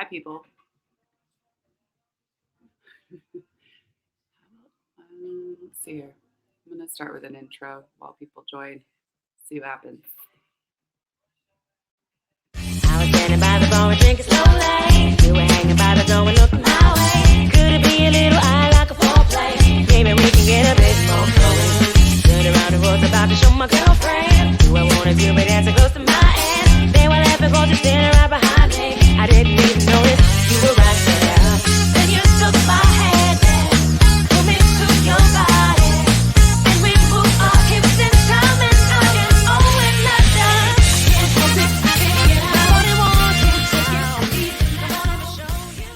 Hi, people. Let's see here. I'm going to start with an intro while people join. See what happens. I was standing by the bar and drinking slowly. You were hanging by the door and looking my way. Could it be a little eye like a foreplay? Maybe we can get a bit more close. Turned around and was about to show my girlfriend who I wanted to, but dancing close to my ass. They were laughing cause you're standing right behind me. I didn't even notice you were right there. Then you took my hand and pulled me to your body. And we moved our hips in time and I am all we're not done. Can't help it, thinking I only want you to. I wanted to show you.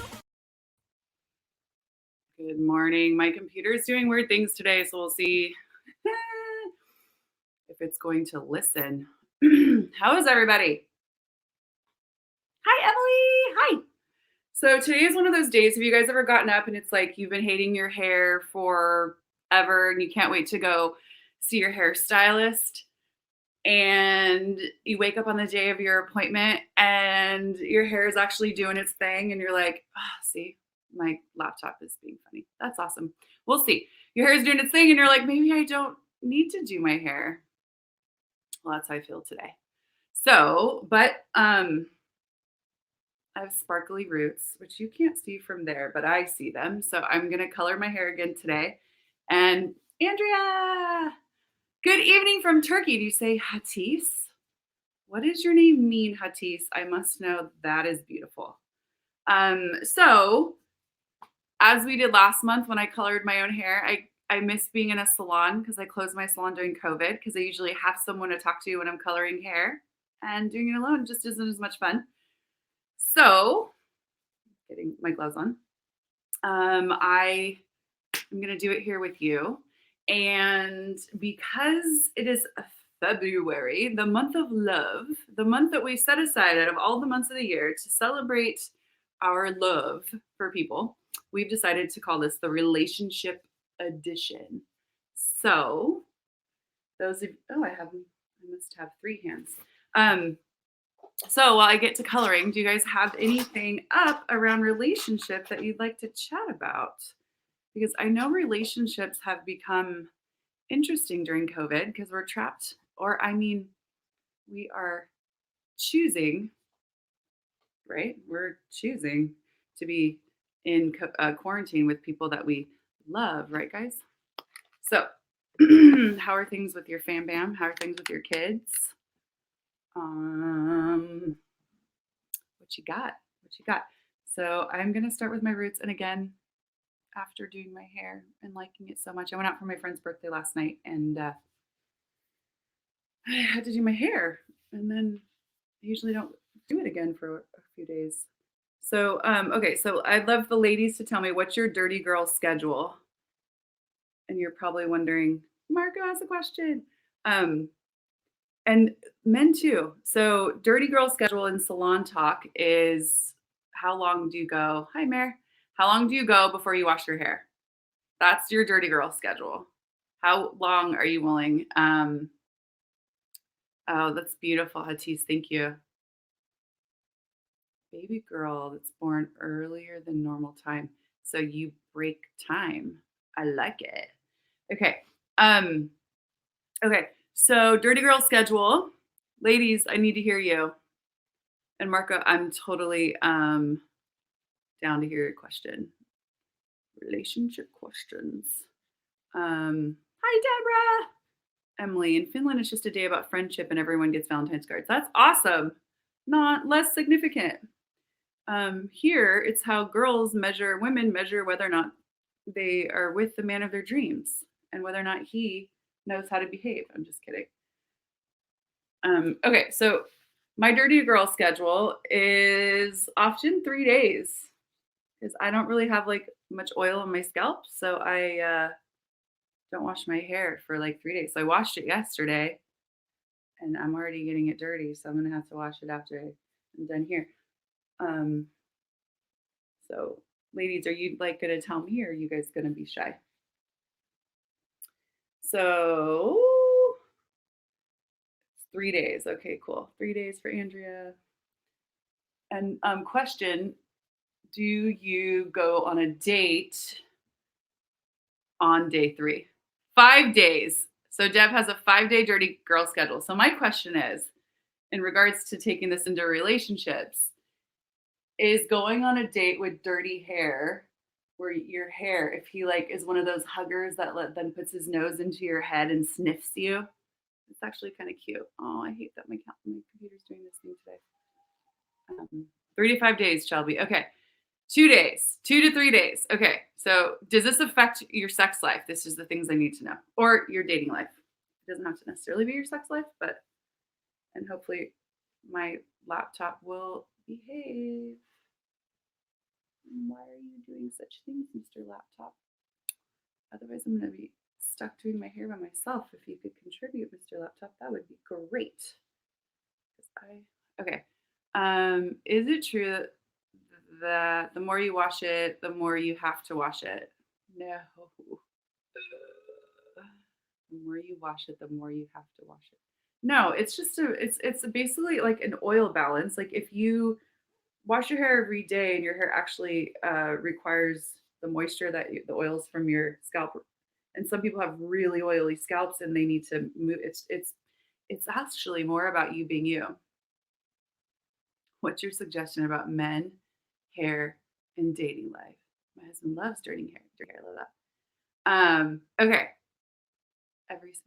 Good morning. My computer is doing weird things today, so we'll see if it's going to listen. How is everybody? Hi, Emily. Hi. So today is one of those days. Have you guys ever gotten up and it's like you've been hating your hair forever and you can't wait to go see your hairstylist? And you wake up on the day of your appointment and your hair is actually doing its thing and you're like, see, my laptop is being funny. That's awesome. We'll see. Your hair is doing its thing and you're like, maybe I don't need to do my hair. Well, that's how I feel today. So, but I have sparkly roots, which you can't see from there, but I see them. So I'm going to color my hair again today. And Andrea, good evening from Turkey. Do you say Hatis? What does your name mean, Hatis? I must know. That is beautiful. So as we did last month when I colored my own hair, I miss being in a salon because I closed my salon during COVID because I usually have someone to talk to when I'm coloring hair, and doing it alone just isn't as much fun. So getting my gloves on. I'm going to do it here with you. And because it is February, the month of love, the month that we set aside out of all the months of the year to celebrate our love for people, we've decided to call this the relationship edition. So those of I must have three hands. So while I get to coloring, do you guys have anything up around relationship that you'd like to chat about? Because I know relationships have become interesting during COVID because we're trapped, or I mean, we are choosing, right? We're choosing to be in quarantine with people that we love, right, guys? So, how are things with your fam bam? How are things with your kids? What you got? What you got? So I'm gonna start with my roots, and again, after doing my hair and liking it so much, I went out for my friend's birthday last night, and I had to do my hair, and then I usually don't do it again for a few days. So okay, so I'd love the ladies to tell me what's your dirty girl schedule, and you're probably wondering, Marco has a question. And men too. So dirty girl schedule in salon talk is how long do you go? Hi, Mare. How long do you go before you wash your hair? That's your dirty girl schedule. How long are you willing? Oh, that's beautiful, Hatis. Thank you. Baby girl that's born earlier than normal time. So you break time. I like it. Okay. Okay. So dirty girl schedule. Ladies, I need to hear you. And Marco, I'm totally down to hear your question. Relationship questions. Hi, Deborah. Emily, in Finland, it's just a day about friendship and everyone gets Valentine's cards. That's awesome. Not less significant. Here, it's how women measure whether or not they are with the man of their dreams and whether or not he knows how to behave. I'm just kidding. Okay, so my dirty girl schedule is often 3 days because I don't really have like much oil on my scalp, so I don't wash my hair for like 3 days. So I washed it yesterday, and I'm already getting it dirty, so I'm gonna have to wash it after I'm done here. So ladies, are you like gonna tell me, or are you guys gonna be shy? So 3 days. Okay, cool. 3 days for Andrea. And question, do you go on a date on day 3? 5 days. So Deb has a 5-day dirty girl schedule. So my question is, in regards to taking this into relationships, is going on a date with dirty hair, where your hair, if he like is one of those huggers that then puts his nose into your head and sniffs you, it's actually kind of cute. Oh, I hate that my computer's doing this thing today. 3 to 5 days, Shelby. Okay. 2 days, 2 to 3 days. Okay. So does this affect your sex life? This is the things I need to know. Or your dating life. It doesn't have to necessarily be your sex life, but, and hopefully my laptop will behave. Why are you doing such things, Mr. Laptop? Otherwise, I'm going to be stuck doing my hair by myself. If you could contribute, Mr. Laptop, that would be great. Okay. Is it true that the more you wash it, the more you have to wash it? No. The more you wash it, the more you have to wash it. No, it's just it's basically like an oil balance. Like if you wash your hair every day and your hair actually requires the moisture the oils from your scalp, and some people have really oily scalps and they need to move. It's actually more about you being you. What's your suggestion about men, hair, and dating life? My husband loves dirty hair. Dirty hair, I love that. Okay.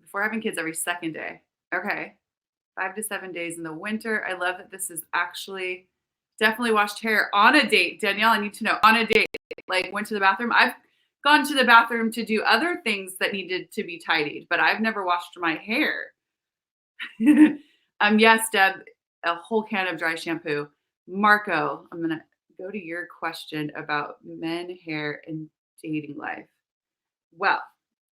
Before having kids, every second day. Okay. 5 to 7 days in the winter. I love that this is actually definitely washed hair on a date. Danielle, I need to know, on a date. Like went to the bathroom. I've gone to the bathroom to do other things that needed to be tidied, but I've never washed my hair. Yes, Deb, a whole can of dry shampoo. Marco, I'm gonna go to your question about men, hair, and dating life. Well,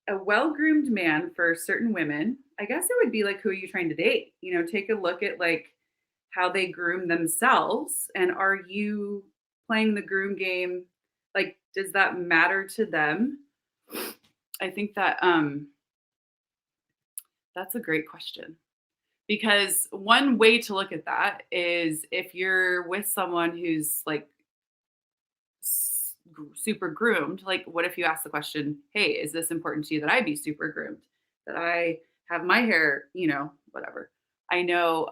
a well-groomed man for certain women, I guess it would be like, who are you trying to date? Take a look at like how they groom themselves, and are you playing the groom game? Like, does that matter to them? I think that that's a great question. Because one way to look at that is if you're with someone who's like super groomed, like what if you ask the question, hey, is this important to you that I be super groomed? That I have my hair, whatever. I know,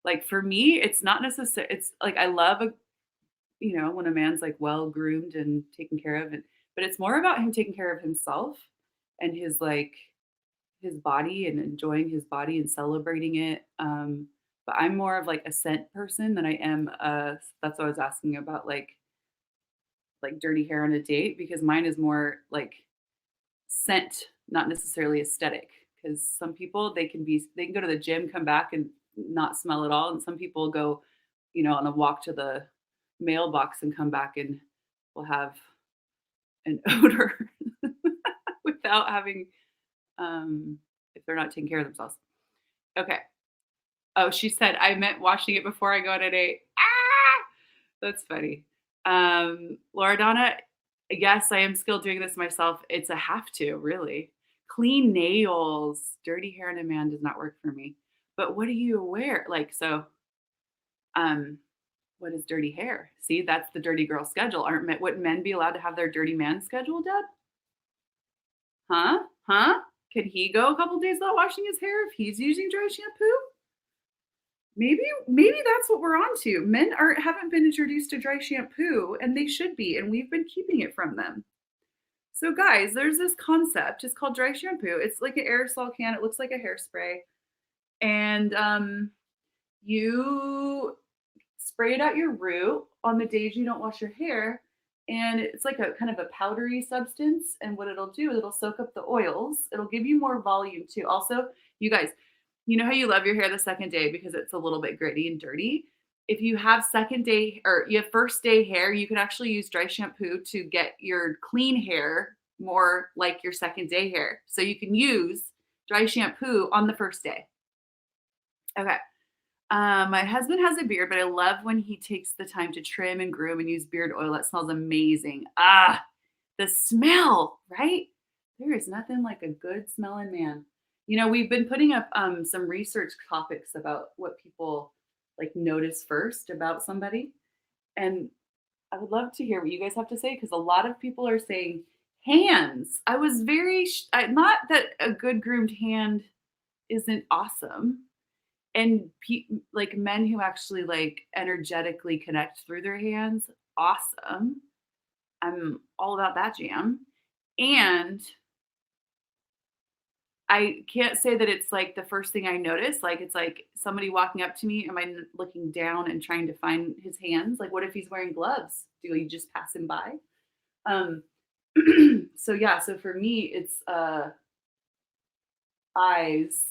like for me, it's not necessary. It's like I love when a man's like well groomed and taken care of, but it's more about him taking care of himself and his body and enjoying his body and celebrating it. But I'm more of like a scent person than I am. That's what I was asking about, like dirty hair on a date, because mine is more like scent, not necessarily aesthetic. Because some people they can go to the gym, come back and not smell at all, and some people go, on a walk to the mailbox and come back and will have an odor without having if they're not taking care of themselves. Okay. Oh, she said, I meant washing it before I go on a date. Ah! That's funny. Laura Donna, yes, I am still doing this myself. It's a have to, really. Clean nails. Dirty hair in a man does not work for me. But what do you wear? What is dirty hair? See, that's the dirty girl schedule. Wouldn't men be allowed to have their dirty man schedule, Deb? Huh? Can he go a couple days without washing his hair if he's using dry shampoo? Maybe that's what we're on to. Men haven't been introduced to dry shampoo, and they should be, and we've been keeping it from them. So guys, there's this concept. It's called dry shampoo. It's like an aerosol can. It looks like a hairspray. And you spray it at your root on the days you don't wash your hair. And it's like a kind of a powdery substance. And what it'll do is it'll soak up the oils. It'll give you more volume too. Also, you guys, you know how you love your hair the second day because it's a little bit gritty and dirty? If you have second day or you have first day hair, you can actually use dry shampoo to get your clean hair more like your second day hair. So you can use dry shampoo on the first day. Okay. My husband has a beard, but I love when he takes the time to trim and groom and use beard oil. That smells amazing. The smell, right? There is nothing like a good smelling man. We've been putting up some research topics about what people like notice first about somebody. And I would love to hear what you guys have to say because a lot of people are saying hands. I was very not that a good groomed hand isn't awesome, and like men who actually like energetically connect through their hands, awesome. I'm all about that jam. And I can't say that it's like the first thing I notice. Like it's like somebody walking up to me. Am I looking down and trying to find his hands? Like, what if he's wearing gloves? Do you just pass him by? Um, so yeah, so for me, it's eyes,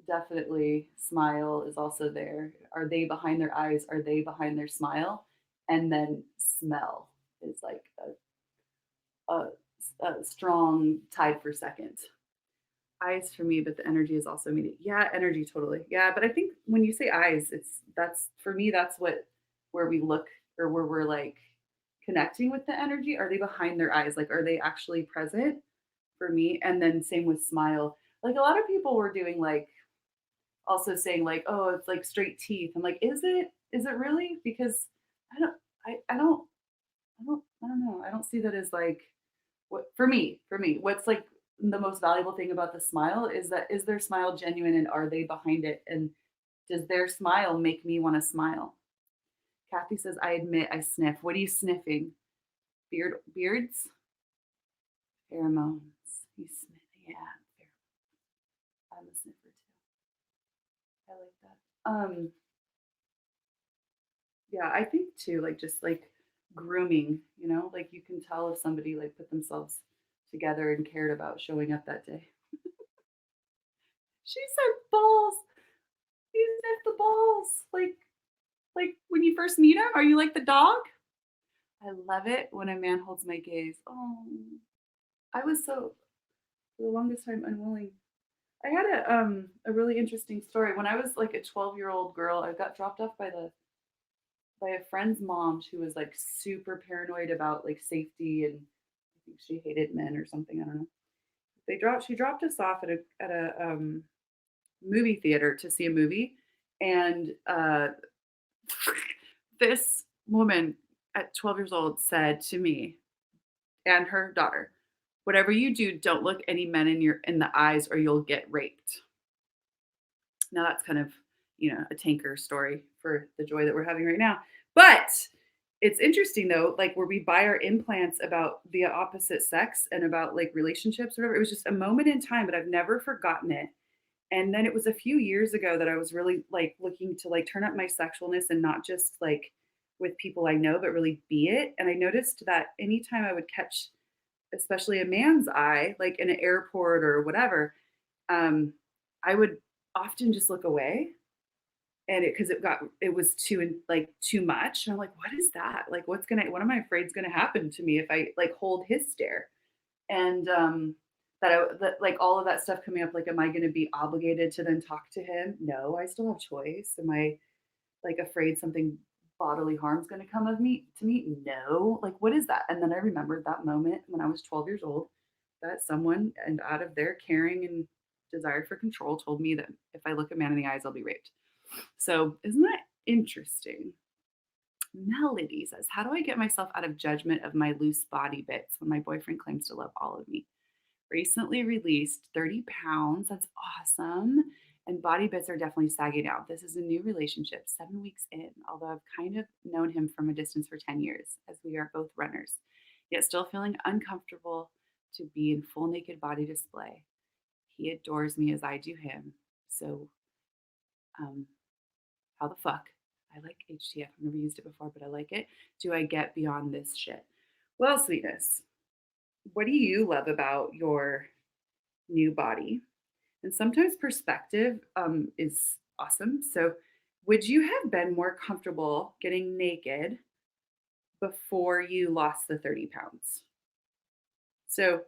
definitely. Smile is also there. Are they behind their eyes? Are they behind their smile? And then smell is like a, a strong tied for second. Eyes for me, but the energy is also immediate. Yeah, energy totally. Yeah, but I think when you say eyes, it's that's for me, that's what where we look or where we're like connecting with the energy. Are they behind their eyes? Like, are they actually present for me? And then same with smile. Like a lot of people were doing like also saying like, oh, it's like straight teeth. I'm like, is it? Is it really? Because I don't, I don't know. I don't see that as like what for me, what's like the most valuable thing about the smile is that is their smile genuine and are they behind it? And does their smile make me want to smile? Kathy says, I admit I sniff. What are you sniffing? Beards? Pheromones. You sniff, yeah. I'm a sniffer too. I like that. Yeah, I think too, like just like grooming, like you can tell if somebody like put themselves together and cared about showing up that day. She said balls. You sniff the balls. Like when you first meet him, are you like the dog? I love it when a man holds my gaze. Oh, I was so for the longest time unwilling. I had a really interesting story. When I was like a 12-year-old girl, I got dropped off by a friend's mom who was like super paranoid about like safety and I think she hated men or something. I don't know. She dropped us off at a movie theater to see a movie, and this woman at 12 years old said to me and her daughter, "Whatever you do, don't look any men in the eyes, or you'll get raped." Now that's kind of, a tanker story for the joy that we're having right now. But it's interesting though, like where we buy our implants about the opposite sex and about like relationships or whatever. It was just a moment in time, but I've never forgotten it. And then it was a few years ago that I was really like looking to like turn up my sexualness and not just like with people I know, but really be it. And I noticed that anytime I would catch, especially a man's eye, like in an airport or whatever, um, I would often just look away and it was too much. And I'm like, what is that? Like, what am I afraid is gonna happen to me if I like hold his stare? And that like all of that stuff coming up, like, am I gonna be obligated to then talk to him? No, I still have choice. Am I like afraid something bodily harm's gonna come of me to me? No. Like, what is that? And then I remembered that moment when I was 12 years old that someone and out of their caring and desire for control told me that if I look a man in the eyes, I'll be raped. So isn't that interesting? Melody says, how do I get myself out of judgment of my loose body bits when my boyfriend claims to love all of me? Recently released 30 pounds. That's awesome. And body bits are definitely sagging out. This is a new relationship, 7 weeks in, although I've kind of known him from a distance for 10 years, as we are both runners, yet still feeling uncomfortable to be in full naked body display. He adores me as I do him. So, um, how the fuck? I like HTF. I've never used it before, but I like it. Do I get beyond this shit? Well, sweetness, what do you love about your new body? And sometimes perspective is awesome. So, would you have been more comfortable getting naked before you lost the 30 pounds? So,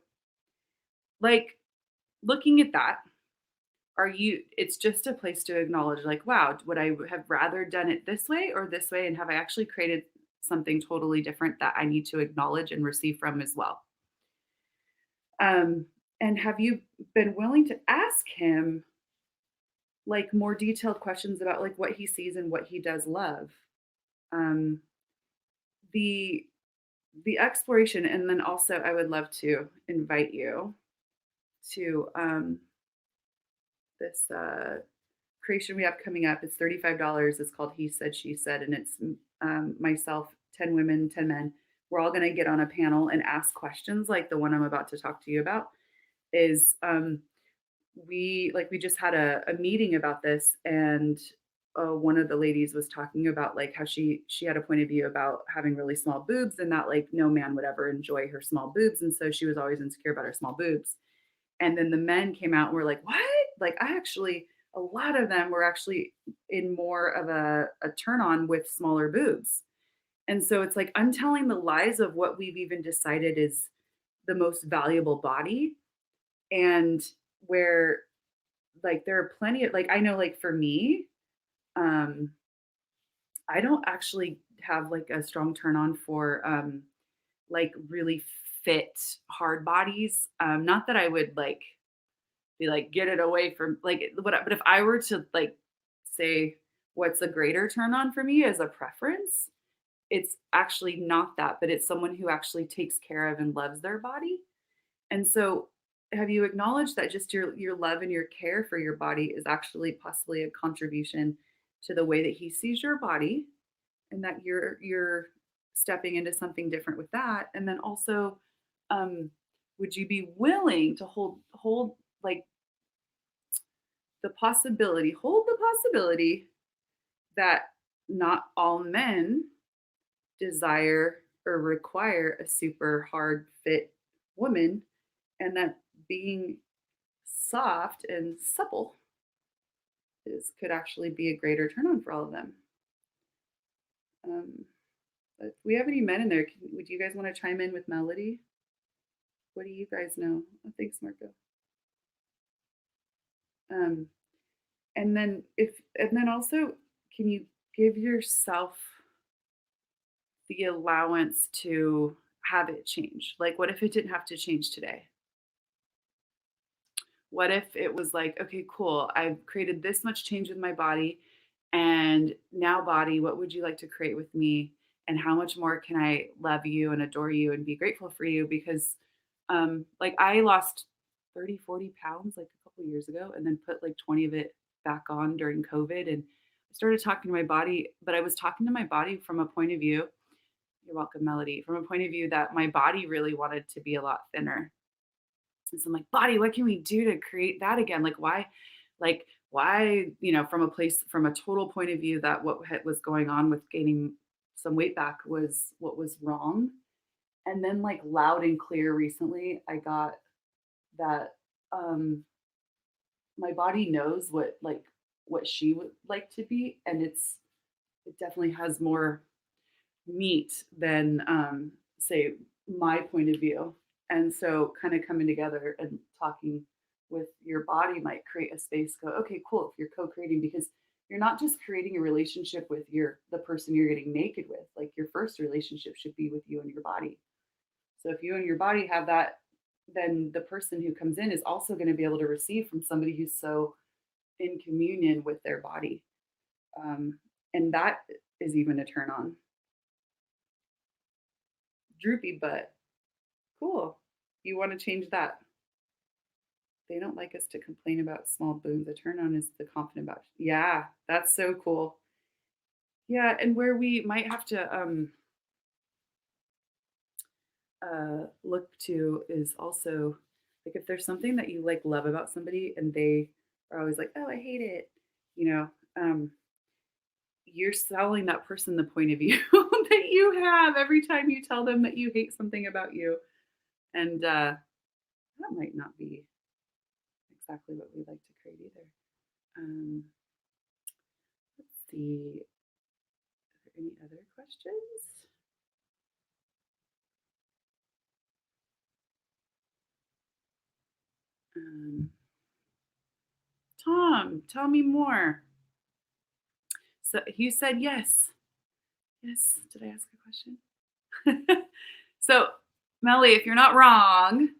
like, looking at that, it's just a place to acknowledge, like, wow, would I have rather done it this way or this way? And have I actually created something totally different that I need to acknowledge and receive from as well? Um, and have you been willing to ask him like more detailed questions about like what he sees and what he does love? Um, the exploration, and then also I would love to invite you to this creation we have coming up. It's $35. It's called He Said, She Said, and it's myself, 10 women, 10 men. We're all going to get on a panel and ask questions like the one I'm about to talk to you about. Is we just had a meeting about this, and one of the ladies was talking about like how she had a point of view about having really small boobs, and that like no man would ever enjoy her small boobs, and so she was always insecure about her small boobs. And then the men came out and were like, what? Like, I actually, a lot of them were actually in more of a turn on with smaller boobs. And so it's like untelling the lies of what we've even decided is the most valuable body. And where like there are plenty of like I know like for me, um, I don't actually have like a strong turn on for like really fit hard bodies. Not that I would like be like, get it away from like but if I were to like say what's a greater turn on for me as a preference, it's actually not that, but it's someone who actually takes care of and loves their body. And so have you acknowledged that just your love and your care for your body is actually possibly a contribution to the way that he sees your body, and that you're stepping into something different with that? And then also, um, would you be willing to hold like hold the possibility that not all men desire or require a super hard fit woman, and that being soft and supple could actually be a greater turn on for all of them. Um, if we have any men in there, would you guys want to chime in with Melody? What do you guys know? Oh, thanks, Marco. Um, and then also, can you give yourself the allowance to have it change? Like, what if it didn't have to change today? What if it was like, okay, cool, I've created this much change with my body, and now, body, what would you like to create with me? And how much more can I love you and adore you and be grateful for you? Because, like, I lost 30, 40 pounds like a couple years ago, and then put like 20 of it back on during COVID. And I started talking to my body, but I was talking to my body from a point of view. You're welcome, Melody. From a point of view that my body really wanted to be a lot thinner. And so I'm like, body, what can we do to create that again? Like, why, from a place, from a total point of view that what was going on with gaining some weight back was what was wrong. And then like loud and clear recently, I got that my body knows what she would like to be. And it definitely has more meat than say my point of view. And so kind of coming together and talking with your body might create a space. Go, okay, cool, if you're co-creating, because you're not just creating a relationship with the person you're getting naked with. Like your first relationship should be with you and your body. So if you and your body have that, then the person who comes in is also going to be able to receive from somebody who's so in communion with their body. And that is even a turn on. Droopy butt. Cool. You want to change that. They don't like us to complain about small boobs. The turn on is the confident about. Yeah, that's so cool. Yeah, and where we might have to look to is also like if there's something that you like love about somebody and they are always like, oh, I hate it, you know, you're selling that person the point of view that you have every time you tell them that you hate something about you. And that might not be exactly what we like to create either. Let's see. Are there any other questions? Tom, tell me more. So you said yes. Yes. Did I ask a question? So, Melly, if you're not wrong,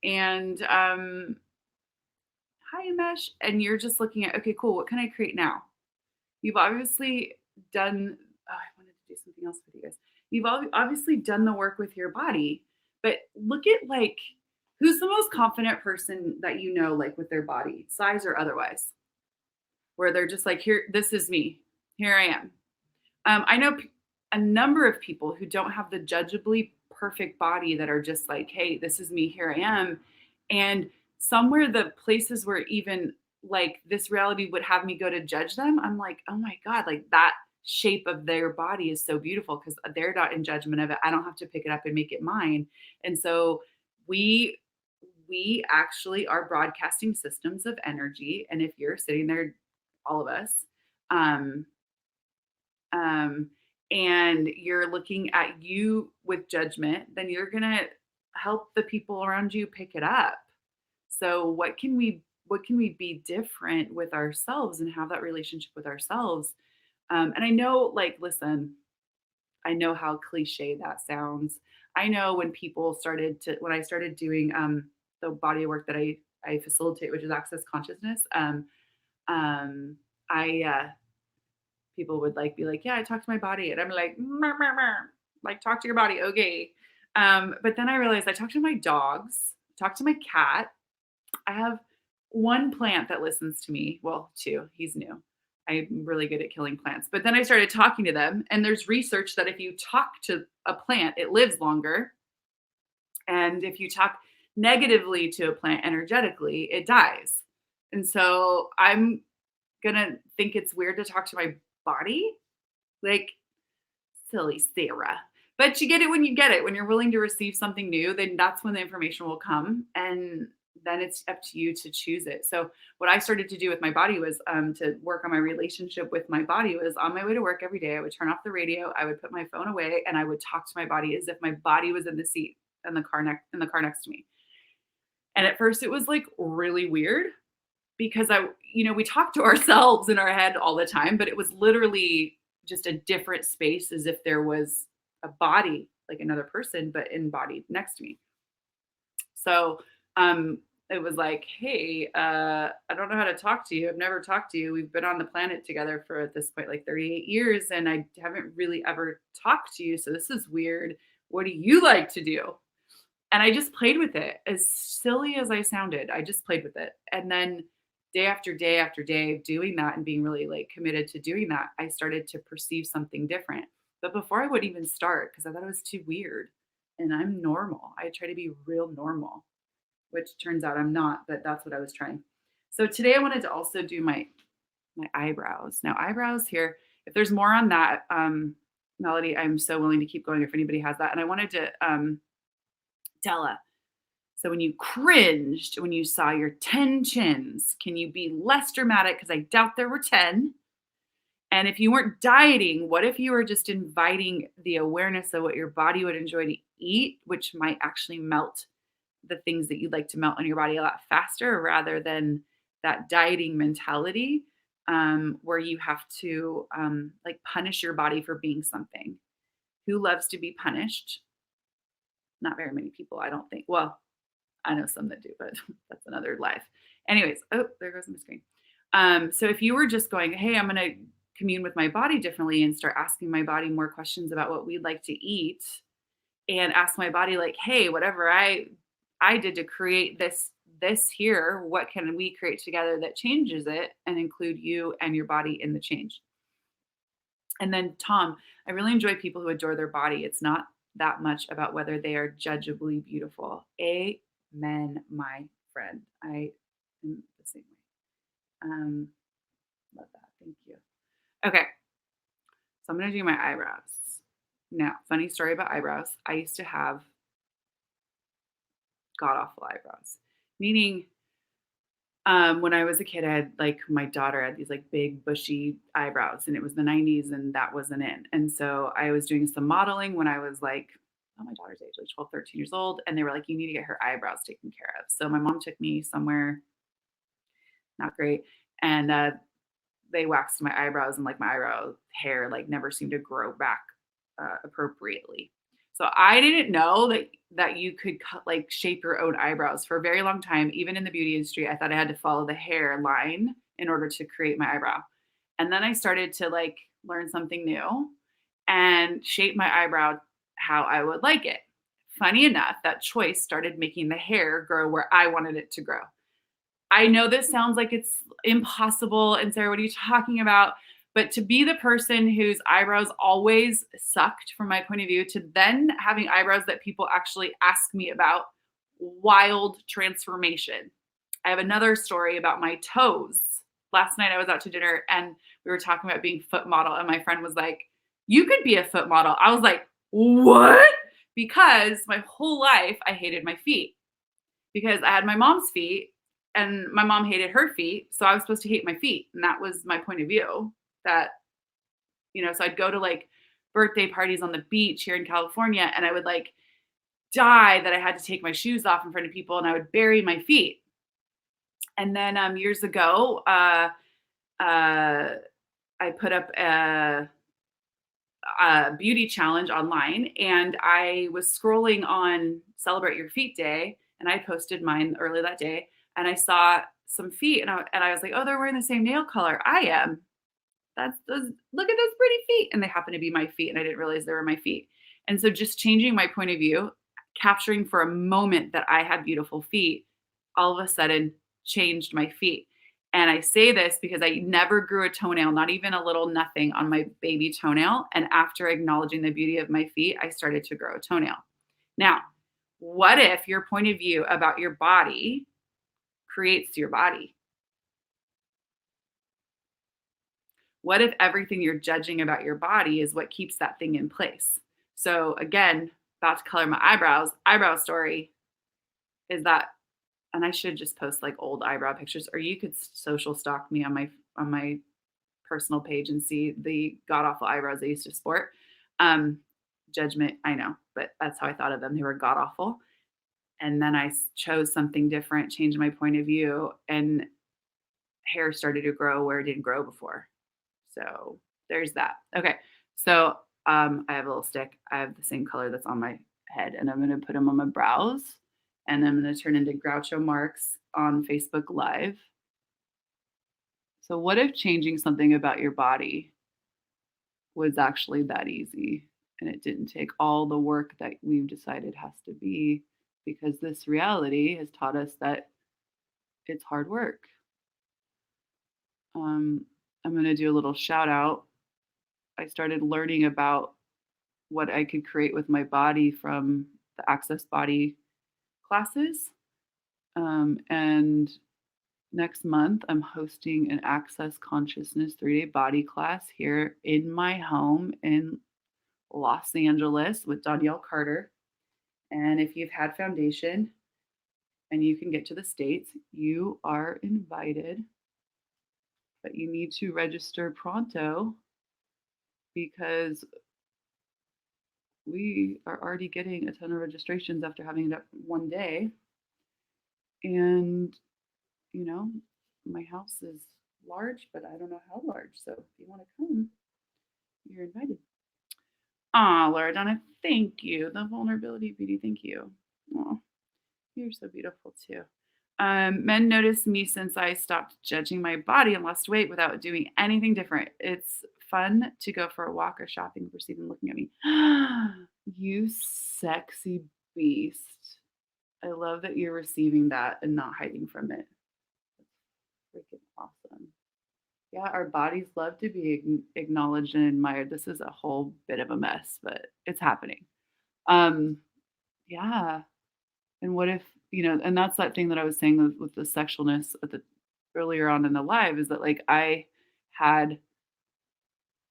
and hi, Mesh, and you're just looking at, okay, cool, what can I create now? You've obviously done, oh, I want something else with you guys. You've obviously done the work with your body, but look at like who's the most confident person that you know, like with their body, size or otherwise, where they're just like, here, this is me. Here I am. I know a number of people who don't have the judgeably perfect body that are just like, hey, this is me, here I am. And somewhere the places where even like this reality would have me go to judge them, I'm like, oh my God, like that shape of their body is so beautiful because they're not in judgment of it. I don't have to pick it up and make it mine. And so we we actually are broadcasting systems of energy. And if you're sitting there, all of us, um, um, and you're looking at you with judgment, then you're gonna help the people around you pick it up. So what can we be different with ourselves and have that relationship with ourselves? And I know, like, listen, I know how cliche that sounds. I know when I started doing the body work that I facilitate, which is access consciousness. I People would like be like, yeah, I talk to my body, and I'm like, "Meow, meow, meow." Like talk to your body, okay. But then I realized I talk to my dogs, talk to my cat. I have one plant that listens to me. Well, two. He's new. I'm really good at killing plants. But then I started talking to them, and there's research that if you talk to a plant, it lives longer. And if you talk negatively to a plant energetically, it dies. And so I'm gonna think it's weird to talk to my body. Like, silly Sarah. But you get it when you get it. When you're willing to receive something new, then that's when the information will come. And then it's up to you to choose it. So what I started to do with my body was to work on my relationship with my body was on my way to work every day. I would turn off the radio, I would put my phone away, and I would talk to my body as if my body was in the seat in the car next to me. And at first it was like really weird because we talk to ourselves in our head all the time, but it was literally just a different space as if there was a body, like another person, but embodied next to me. So it was like, hey, I don't know how to talk to you. I've never talked to you. We've been on the planet together for at this point like 38 years, and I haven't really ever talked to you. So this is weird. What do you like to do? And I just played with it. As silly as I sounded, I just played with it. And then day after day after day of doing that and being really like committed to doing that, I started to perceive something different. But before I would even start, because I thought it was too weird. And I'm normal. I try to be real normal, which turns out I'm not, but that's what I was trying. So today I wanted to also do my eyebrows. Now eyebrows here, if there's more on that, Melody, I'm so willing to keep going if anybody has that. And I wanted to Della. So when you cringed when you saw your 10 chins, can you be less dramatic? Because I doubt there were 10. And if you weren't dieting, what if you were just inviting the awareness of what your body would enjoy to eat, which might actually melt the things that you'd like to melt on your body a lot faster rather than that dieting mentality where you have to like punish your body for being something. Who loves to be punished? Not very many people, I don't think. Well, I know some that do, but that's another life. Anyways, oh, there goes my screen. So if you were just going, hey, I'm going to commune with my body differently and start asking my body more questions about what we'd like to eat and ask my body like, hey, whatever I did to create this here, what can we create together that changes it and include you and your body in the change? And then Tom, I really enjoy people who adore their body. It's not that much about whether they are judgeably beautiful. Amen, my friend. I am the same way. Love that. Thank you. Okay. So I'm going to do my eyebrows. Now, funny story about eyebrows. I used to have god awful eyebrows, meaning when I was a kid, I had like my daughter had these like big bushy eyebrows, and it was the 90s, and that wasn't in. And so I was doing some modeling when I was like, oh, my daughter's age, like 12, 13 years old. And they were like, you need to get her eyebrows taken care of. So my mom took me somewhere not great. And they waxed my eyebrows, and like my eyebrow hair like never seemed to grow back appropriately. So I didn't know that you could like shape your own eyebrows for a very long time. Even in the beauty industry, I thought I had to follow the hair line in order to create my eyebrow. And then I started to like learn something new. and shape my eyebrow how I would like it. Funny enough, that choice started making the hair grow where I wanted it to grow. I know this sounds like it's impossible. And Sarah, what are you talking about? But to be the person whose eyebrows always sucked from my point of view, to then having eyebrows that people actually ask me about, wild transformation. I have another story about my toes. Last night I was out to dinner and we were talking about being foot model, and my friend was like, "You could be a foot model." I was like, "What?" Because my whole life I hated my feet because I had my mom's feet and my mom hated her feet. So I was supposed to hate my feet. And that was my point of view that, so I'd go to like birthday parties on the beach here in California and I would like die that I had to take my shoes off in front of people and I would bury my feet. And then years ago, I put up a beauty challenge online and I was scrolling on Celebrate Your Feet Day and I posted mine early that day and I saw some feet and I was like, "Oh, they're wearing the same nail color I am. Look at those pretty feet." And they happen to be my feet and I didn't realize they were my feet. And so just changing my point of view, capturing for a moment that I had beautiful feet, all of a sudden changed my feet. And I say this because I never grew a toenail, not even a little nothing on my baby toenail. And after acknowledging the beauty of my feet, I started to grow a toenail. Now, what if your point of view about your body creates your body? What if everything you're judging about your body is what keeps that thing in place? So again, about to color my eyebrows, eyebrow story is that, and I should just post like old eyebrow pictures, or you could social stalk me on my personal page and see the god awful eyebrows I used to sport. Judgment, I know, but that's how I thought of them. They were god awful. And then I chose something different, changed my point of view, and hair started to grow where it didn't grow before. So there's that. Okay. So I have a little stick. I have the same color that's on my head, and I'm going to put them on my brows, and I'm going to turn into Groucho Marx on Facebook Live. So what if changing something about your body was actually that easy and it didn't take all the work that we've decided has to be, because this reality has taught us that it's hard work. I'm going to do a little shout out. I started learning about what I could create with my body from the Access Body classes. And next month, I'm hosting an Access Consciousness 3-day body class here in my home in Los Angeles with Danielle Carter. And if you've had foundation and you can get to the States, you are invited. But you need to register pronto because we are already getting a ton of registrations after having it up one day. And, my house is large, but I don't know how large. So if you want to come, you're invited. Laura Donna, thank you. The vulnerability beauty, thank you. Oh, you're so beautiful too. Men notice me since I stopped judging my body and lost weight without doing anything different. It's fun to go for a walk or shopping and perceive them looking at me. You sexy beast. I love that you're receiving that and not hiding from it. That's freaking awesome. Yeah, our bodies love to be acknowledged and admired. This is a whole bit of a mess, but it's happening. Yeah. And what if, and that's that thing that I was saying with the sexualness earlier on in the live, is that like I had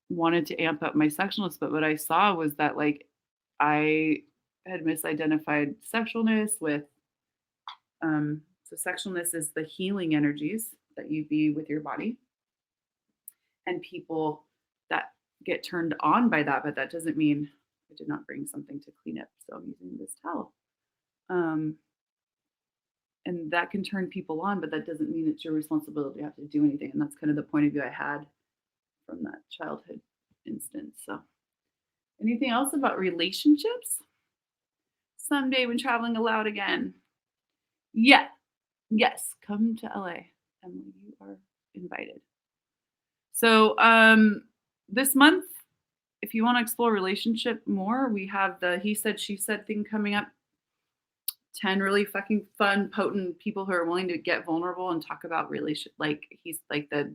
wanted to amp up my sexualness, but what I saw was that like I had misidentified sexualness with so sexualness is the healing energies that you be with your body, and people that get turned on by that, but that doesn't mean I did not bring something to clean up, so I'm using this towel. And that can turn people on, but that doesn't mean it's your responsibility to have to do anything. And that's kind of the point of view I had from that childhood instance. So anything else about relationships? Someday when traveling allowed again. Yeah. Yes. Come to LA. Emily, you are invited. So this month, if you want to explore relationship more, we have the he said, she said thing coming up. 10 really fucking fun, potent people who are willing to get vulnerable and talk about relation like he's like the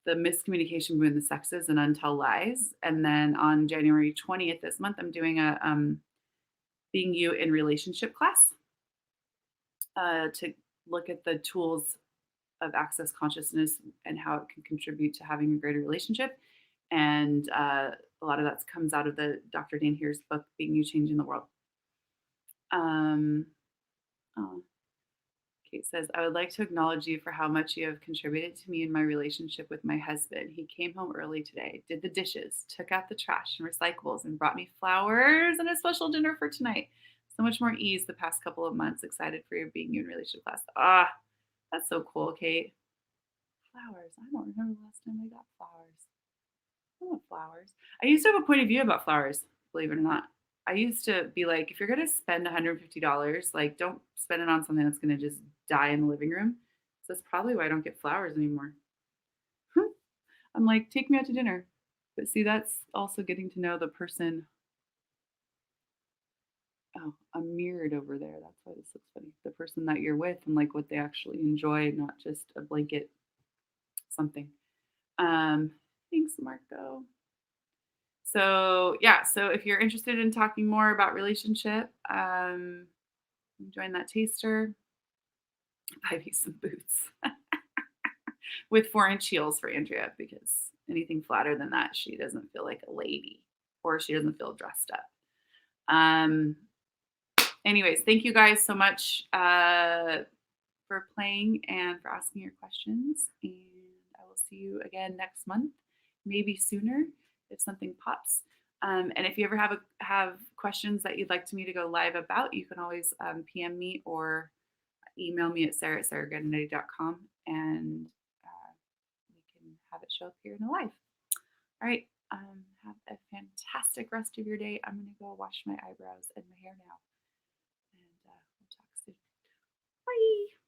miscommunication between the sexes and untold lies. And then on January 20th this month, I'm doing a being you in relationship class to look at the tools of access consciousness and how it can contribute to having a greater relationship. And a lot of that comes out of the Dr. Dan Heer's book, Being You, Changing the World. Oh, Kate says, I would like to acknowledge you for how much you have contributed to me in my relationship with my husband. He came home early today, did the dishes, took out the trash and recyclables, and brought me flowers and a special dinner for tonight. So much more ease the past couple of months. Excited for your Being You in relationship class. Ah, that's so cool, Kate. Flowers. I don't remember the last time I got flowers. I love flowers. I used to have a point of view about flowers, believe it or not. I used to be like, if you're gonna spend $150, like don't spend it on something that's gonna just die in the living room. So that's probably why I don't get flowers anymore. I'm like, take me out to dinner. But see, that's also getting to know the person. Oh, I'm mirrored over there. That's why this looks funny. The person that you're with and like what they actually enjoy, not just a blanket something. Thanks, Marco. So yeah, so if you're interested in talking more about relationship, join that taster. Buy me some boots with 4-inch heels for Andrea because anything flatter than that, she doesn't feel like a lady or she doesn't feel dressed up. Anyways, thank you guys so much for playing and for asking your questions. And I will see you again next month, maybe sooner if something pops. And if you ever have questions that you'd like me to go live about, you can always PM me or email me at sarah@sarahgrandinetti.com and we can have it show up here in the live. All right. Have a fantastic rest of your day. I'm going to go wash my eyebrows and my hair now. And we'll talk soon. Bye.